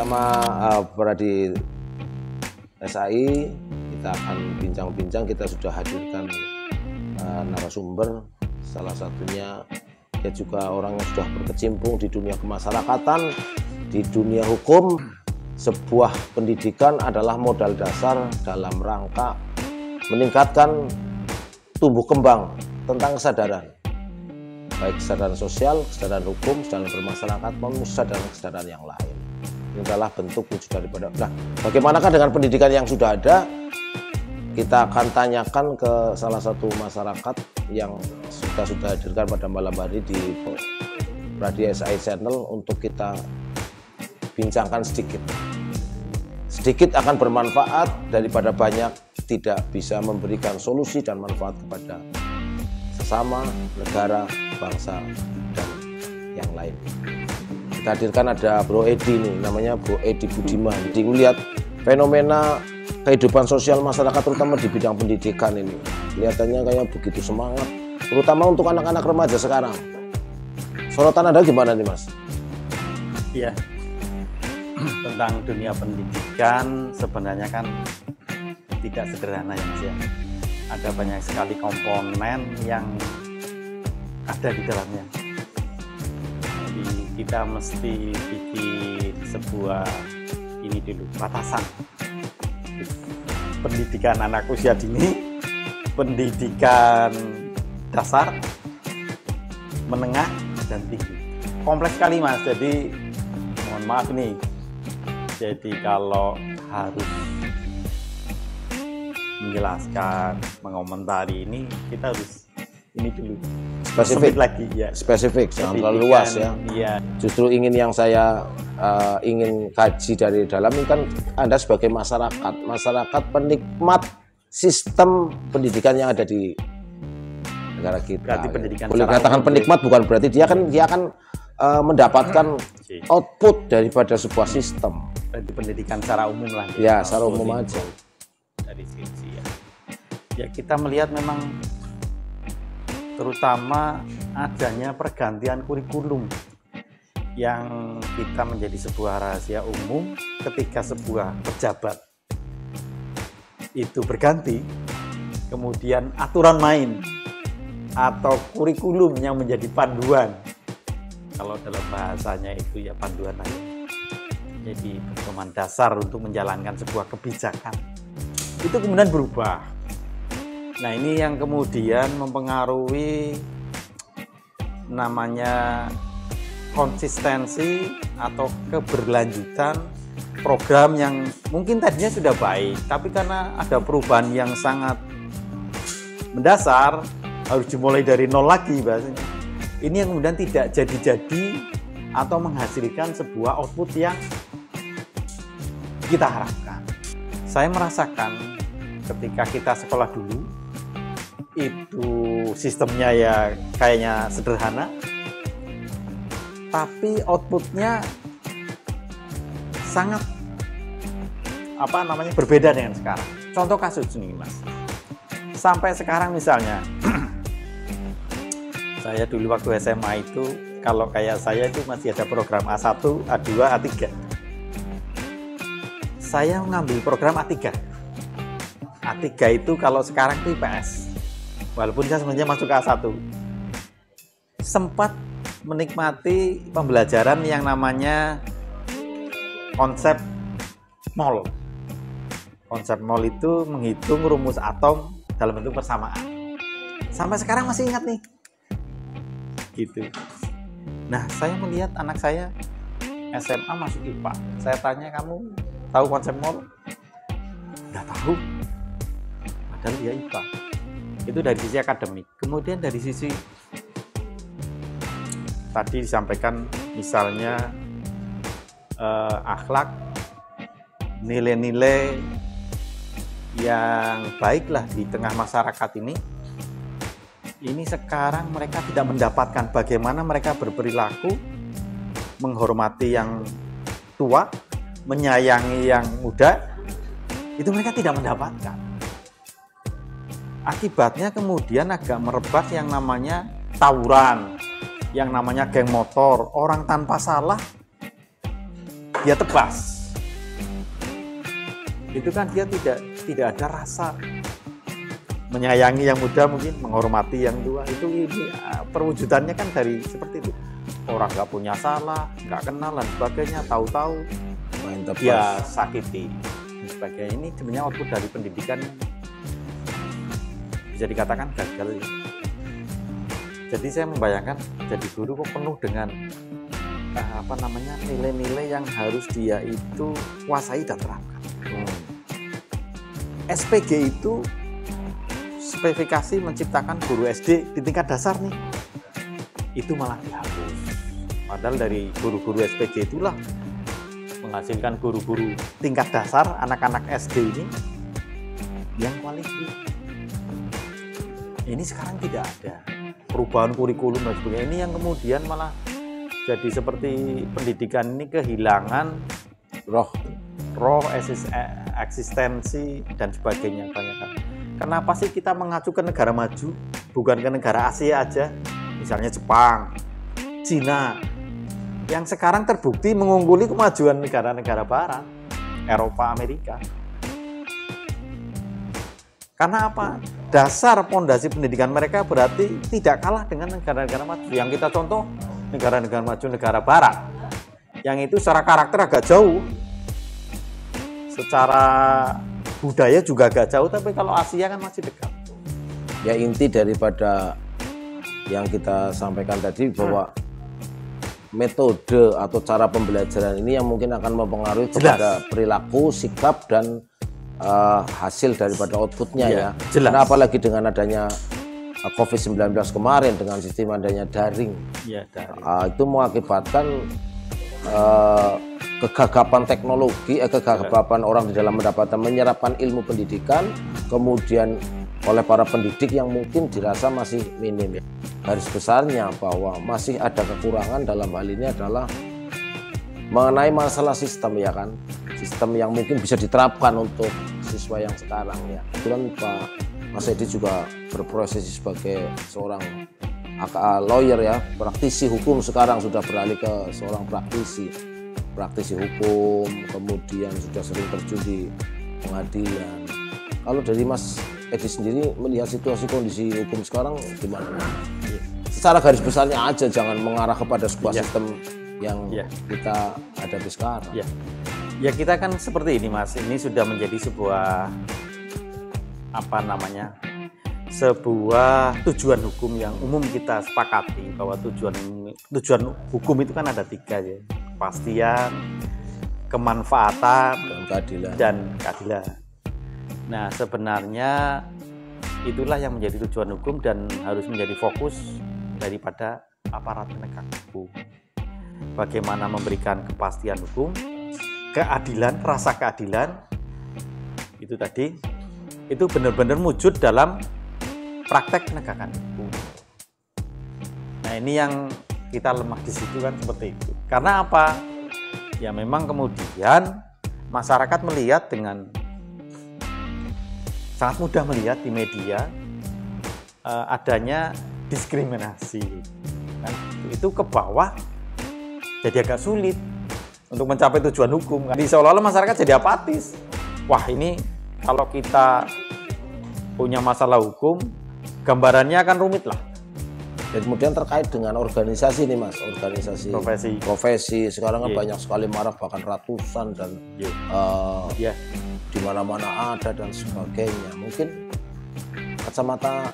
bersama Pradi SAI kita akan bincang-bincang. Kita sudah hadirkan narasumber, salah satunya dia juga orang yang sudah berkecimpung di dunia kemasyarakatan, di dunia hukum. Sebuah pendidikan adalah modal dasar dalam rangka meningkatkan tumbuh kembang tentang kesadaran, baik kesadaran sosial, kesadaran hukum, kesadaran bermasyarakat, maupun kesadaran yang lain. Ini adalah bentuk wujud daripada. Nah, bagaimanakah dengan pendidikan yang sudah ada? Kita akan tanyakan ke salah satu masyarakat yang sudah hadirkan pada malam hari di Pradi SAI Channel untuk kita bincangkan sedikit. Sedikit akan bermanfaat daripada banyak tidak bisa memberikan solusi dan manfaat kepada sesama, negara, bangsa, dan yang lain. Kita hadirkan ada Bro Edi nih, namanya Bro Edi Budiman. Jadi melihat fenomena kehidupan sosial masyarakat terutama di bidang pendidikan ini, kelihatannya kayak begitu semangat, terutama untuk anak-anak remaja sekarang. Sorotan Anda gimana nih, Mas? Iya, tentang dunia pendidikan sebenarnya kan tidak sederhana ya Mas ya. Ada banyak sekali komponen yang ada di dalamnya. Jadi kita mesti bikin sebuah ini dulu, batasan. Pendidikan anak usia dini, pendidikan dasar, menengah, dan tinggi. Kompleks sekali Mas, jadi mohon maaf nih. Jadi kalau harus menjelaskan, mengomentari ini, kita harus ini dulu. Spesifik lagi ya. Spesifik, jangan terlalu luas ya. Iya. Justru yang saya ingin kaji dari dalam ini kan Anda sebagai masyarakat penikmat sistem pendidikan yang ada di negara kita. Berarti pendidikan boleh katakan penikmat, bukan berarti dia akan mendapatkan output daripada sebuah sistem. Berarti pendidikan secara umum lah. Ya, secara umum aja. Dari sisi ya. Ya kita melihat memang terutama adanya pergantian kurikulum yang kita menjadi sebuah rahasia umum ketika sebuah pejabat itu berganti, kemudian aturan main atau kurikulum yang menjadi panduan, kalau dalam bahasanya itu ya panduan aja, jadi pedoman dasar untuk menjalankan sebuah kebijakan, itu kemudian berubah. Nah ini yang kemudian mempengaruhi namanya konsistensi atau keberlanjutan program yang mungkin tadinya sudah baik, tapi karena ada perubahan yang sangat mendasar, harus dimulai dari nol lagi bahasanya. Ini yang kemudian tidak jadi-jadi atau menghasilkan sebuah output yang kita harapkan. Saya merasakan ketika kita sekolah dulu, itu sistemnya ya kayaknya sederhana, tapi outputnya sangat berbeda dengan sekarang. Contoh kasus ini Mas, sampai sekarang misalnya saya dulu waktu SMA itu, kalau kayak saya itu masih ada program A1, A2, A3. Saya mengambil program A3. A3 itu kalau sekarang itu IPS. Walaupun saya sebenarnya masuk ke A1. Sempat menikmati pembelajaran yang namanya konsep mol. Konsep mol itu menghitung rumus atom dalam bentuk persamaan. Sampai sekarang masih ingat nih. Gitu. Nah, saya melihat anak saya SMA masuk IPA. Saya tanya, kamu tahu konsep mol? Nggak tahu. Padahal dia IPA. Itu dari sisi akademik. Kemudian dari sisi tadi disampaikan misalnya akhlak, nilai-nilai yang baiklah di tengah masyarakat ini sekarang mereka tidak mendapatkan. Bagaimana mereka berperilaku, menghormati yang tua, menyayangi yang muda, itu mereka tidak mendapatkan. Akibatnya kemudian agak merebak yang namanya tawuran, yang namanya geng motor. Orang tanpa salah dia tebas. itu kan dia tidak ada rasa menyayangi yang muda, mungkin menghormati yang tua. Itu ini perwujudannya kan dari seperti itu. Orang nggak punya salah, nggak kenal dan sebagainya, tahu-tahu dia sakiti dan sebagainya. Ini sebenarnya output dari pendidikan bisa dikatakan gagal. Jadi saya membayangkan jadi guru kok penuh dengan nilai-nilai yang harus dia itu kuasai dan terapkan. SPG itu spesifikasi menciptakan guru SD di tingkat dasar nih, itu malah dihapus. Padahal dari guru-guru SPG itulah menghasilkan guru-guru tingkat dasar, anak-anak SD ini yang kualitas. Ini sekarang tidak ada perubahan kurikulum dan sebagainya. Ini yang kemudian malah jadi seperti pendidikan ini kehilangan roh eksistensi dan sebagainya. Kenapa sih kita mengacu ke negara maju, bukan ke negara Asia aja, misalnya Jepang, Cina, yang sekarang terbukti mengungguli kemajuan negara-negara Barat, Eropa, Amerika. Karena apa? Dasar pondasi pendidikan mereka berarti tidak kalah dengan negara-negara maju. Yang kita contoh negara-negara maju, negara Barat, yang itu secara karakter agak jauh, secara budaya juga agak jauh, tapi kalau Asia kan masih dekat. Ya, inti daripada yang kita sampaikan tadi bahwa metode atau cara pembelajaran ini yang mungkin akan mempengaruhi kepada perilaku, sikap, dan hasil daripada outputnya ya. Karena apalagi dengan adanya COVID-19 kemarin, dengan sistem adanya daring, itu mengakibatkan kegagapan teknologi, kegagapan orang di dalam mendapatkan menyerapkan ilmu pendidikan, kemudian oleh para pendidik yang mungkin dirasa masih minim ya. Garis besarnya bahwa masih ada kekurangan dalam hal ini adalah mengenai masalah sistem ya kan, sistem yang mungkin bisa diterapkan untuk siswa yang sekarang ya. Kebetulan Pak Mas Edi juga berprofesi sebagai seorang lawyer ya, praktisi hukum, sekarang sudah beralih ke seorang praktisi hukum, kemudian sudah sering terjun di pengadilan. Kalau dari Mas Edi sendiri melihat situasi kondisi hukum sekarang gimana? Secara garis besarnya aja, jangan mengarah kepada sebuah sistem yang kita hadapi sekarang. Ya kita kan seperti ini Mas, ini sudah menjadi sebuah sebuah tujuan hukum yang umum kita sepakati bahwa tujuan hukum itu kan ada 3 ya, kepastian, kemanfaatan, dan keadilan. Nah sebenarnya itulah yang menjadi tujuan hukum dan harus menjadi fokus daripada aparat penegak hukum. Bagaimana memberikan kepastian hukum, keadilan, rasa keadilan, itu tadi, itu benar-benar wujud dalam praktek penegakan hukum. Nah ini yang kita lemah di situ kan seperti itu. Karena apa? Ya memang kemudian masyarakat melihat dengan sangat mudah melihat di media adanya diskriminasi. Kan? Itu ke bawah jadi agak sulit untuk mencapai tujuan hukum. Jadi seolah-olah masyarakat jadi apatis. Wah ini kalau kita punya masalah hukum, gambarannya akan rumit lah. Dan kemudian terkait dengan organisasi nih Mas, organisasi profesi sekarang kan banyak sekali marak, bahkan ratusan dan di mana-mana ada dan sebagainya. Mungkin kacamata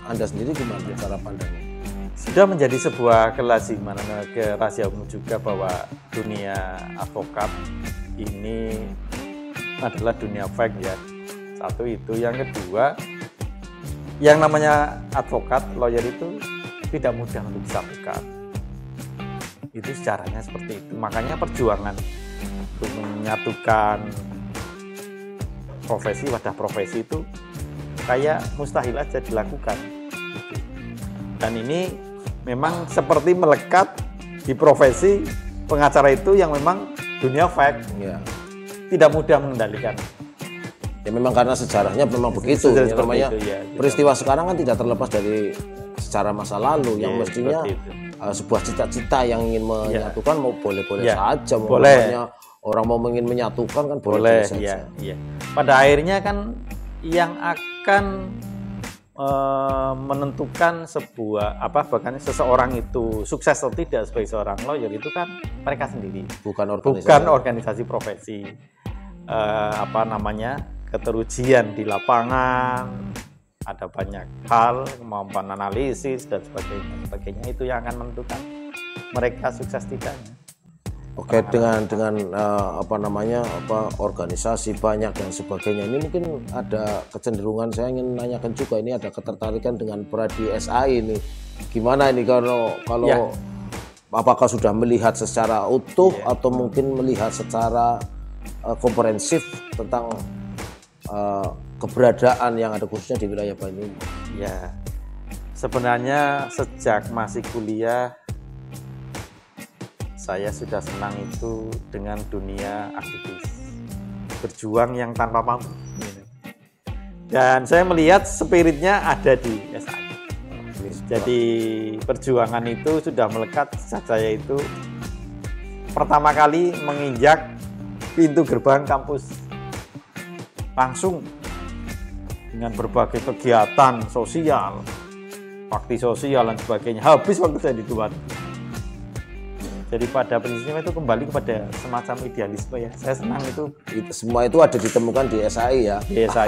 Anda sendiri gimana cara pandangnya? Sudah menjadi sebuah kelaziman, rahasia umum juga bahwa dunia advokat ini adalah dunia fake ya. Satu itu, yang kedua, yang namanya advokat, lawyer itu tidak mudah untuk disatukan. Itu sejarahnya seperti itu. Makanya perjuangan untuk menyatukan profesi, wadah profesi itu kayak mustahil aja dilakukan. Dan ini memang seperti melekat di profesi pengacara itu yang memang dunia fake, tidak mudah mengendalikan. Ya memang karena sejarahnya memang begitu. Ya, namanya peristiwa sekarang kan tidak terlepas dari sejarah masa lalu yang mestinya sebuah cita-cita yang ingin menyatukan mau boleh-boleh saja, mau namanya orang mau ingin menyatukan kan boleh saja. Ya, ya. Pada akhirnya kan yang akan menentukan sebuah bahkan seseorang itu sukses atau tidak sebagai seorang lawyer itu kan mereka sendiri, bukan organisasi profesi. Keterujian di lapangan, ada banyak hal, kemampuan analisis dan sebagainya itu yang akan menentukan mereka sukses tidaknya. Oke, dengan organisasi banyak dan sebagainya, ini mungkin ada kecenderungan, saya ingin menanyakan juga, ini ada ketertarikan dengan Pradi SAI ini. Gimana ini kalau ya, apakah sudah melihat secara utuh atau mungkin melihat secara komprehensif tentang keberadaan yang ada khususnya di wilayah Banyumas? Ya, sebenarnya sejak masih kuliah saya sudah senang itu dengan dunia aktivis, berjuang yang tanpa pamrih. Dan saya melihat spiritnya ada di SAI. Jadi perjuangan itu sudah melekat sejak saya itu pertama kali menginjak pintu gerbang kampus, langsung dengan berbagai kegiatan sosial, bakti sosial dan sebagainya. Habis waktu saya di luar. Jadi pada prinsipnya itu kembali kepada semacam idealisme ya. Saya senang itu. Semua itu ada ditemukan di SAI ya. Di SAI.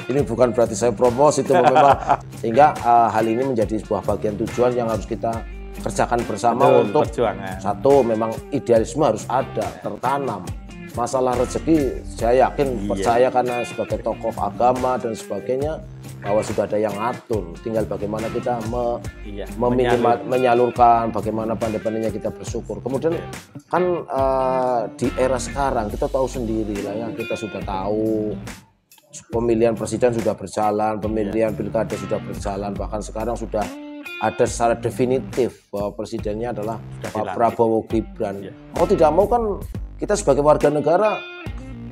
Ini bukan berarti saya promosi itu memang. Sehingga hal ini menjadi sebuah bagian tujuan yang harus kita kerjakan bersama. Betul, untuk perjuangan. Satu, memang idealisme harus ada, tertanam. Masalah rezeki saya yakin, percaya karena sebagai tokoh agama dan sebagainya bahwa sudah ada yang ngatur, tinggal bagaimana kita menyalurkan, bagaimana pandai-pandainya kita bersyukur. Kemudian kan di era sekarang kita tahu sendiri lah ya, kita sudah tahu pemilihan presiden sudah berjalan, pemilihan pilkada sudah berjalan, bahkan sekarang sudah ada secara definitif bahwa presidennya adalah Pak Prabowo Gibran. Mau tidak mau kan kita sebagai warga negara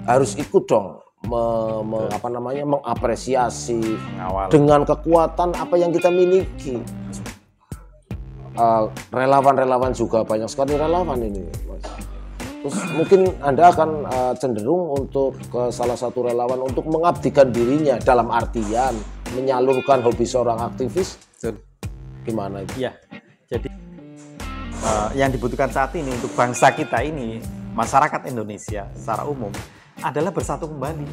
harus ikut dong mengapresiasi dengan kekuatan apa yang kita miliki. Relawan-relawan juga banyak sekali relawan ini, Mas. Terus mungkin Anda akan cenderung untuk ke salah satu relawan untuk mengabdikan dirinya dalam artian menyalurkan hobi seorang aktivis. Gimana itu? Ya, jadi yang dibutuhkan saat ini untuk bangsa kita ini, masyarakat Indonesia secara umum adalah bersatu kembali,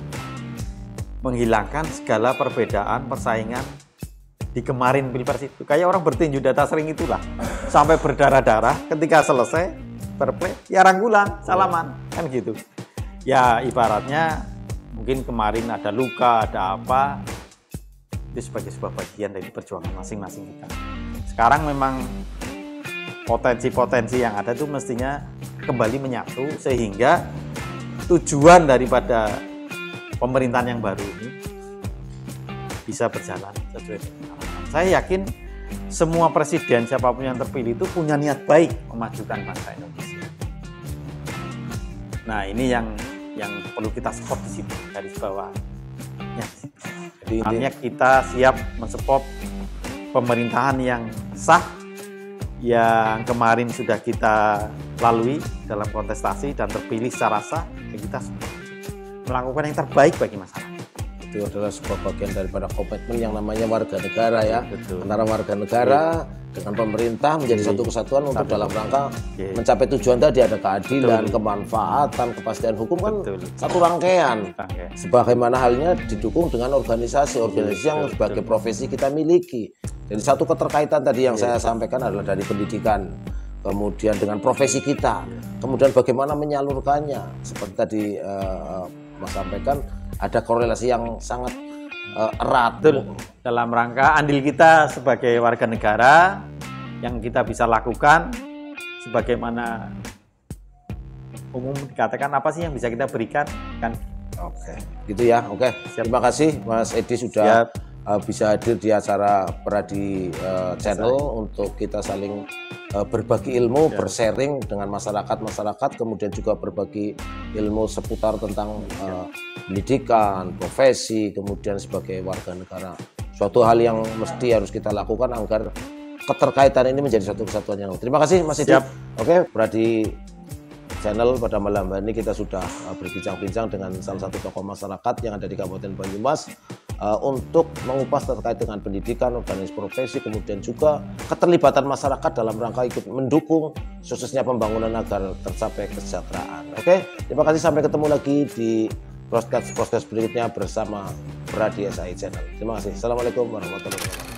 menghilangkan segala perbedaan, persaingan di kemarin pilpres itu. Kayak orang bertinju data sering itulah, sampai berdarah-darah, ketika selesai berplay, ya rangkulan, salaman, kan gitu. Ya ibaratnya mungkin kemarin ada luka, ada apa, itu sebagai sebuah bagian dari perjuangan masing-masing kita. Sekarang memang potensi-potensi yang ada itu mestinya kembali menyatu sehingga tujuan daripada pemerintahan yang baru ini bisa berjalan sesuai dengan harapan. Saya yakin semua presiden siapapun yang terpilih itu punya niat baik memajukan bangsa Indonesia. Nah, ini yang perlu kita support di sini garis bawah. Ya. Artinya kita siap mensupport pemerintahan yang sah yang kemarin sudah kita lalui dalam kontestasi dan terpilih secara sah, kita melakukan yang terbaik bagi masyarakat. Itu adalah sebuah bagian daripada komitmen yang namanya warga negara ya. Betul. Antara warga negara dengan pemerintah menjadi satu kesatuan untuk dalam rangka mencapai tujuan tadi, ada keadilan, kemanfaatan, kepastian hukum kan satu rangkaian. Sebagaimana halnya didukung dengan organisasi yang sebagai profesi kita miliki. Jadi satu keterkaitan tadi yang saya sampaikan adalah dari pendidikan, kemudian dengan profesi kita, kemudian bagaimana menyalurkannya. Seperti tadi Mas sampaikan, ada korelasi yang sangat erat. Dalam rangka andil kita sebagai warga negara yang kita bisa lakukan, sebagaimana umum dikatakan apa sih yang bisa kita berikan kan. Oke, gitu ya. Oke, terima kasih Mas Edi sudah bisa hadir di acara Pradi Channel untuk kita saling berbagi ilmu, bersharing dengan masyarakat, kemudian juga berbagi ilmu seputar tentang pendidikan, profesi, kemudian sebagai warga negara. Suatu hal yang mesti harus kita lakukan agar keterkaitan ini menjadi satu kesatuan yang. Terima kasih Mas Edi. Oke, Pradi Channel. Pada malam hari ini kita sudah berbincang-bincang dengan salah satu tokoh masyarakat yang ada di Kabupaten Banyumas untuk mengupas terkait dengan pendidikan, organisasi profesi, kemudian juga keterlibatan masyarakat dalam rangka ikut mendukung suksesnya pembangunan agar tercapai kesejahteraan. Oke, terima kasih, sampai ketemu lagi di podcast berikutnya bersama Pradi SAI Channel. Terima kasih. Assalamualaikum warahmatullahi wabarakatuh.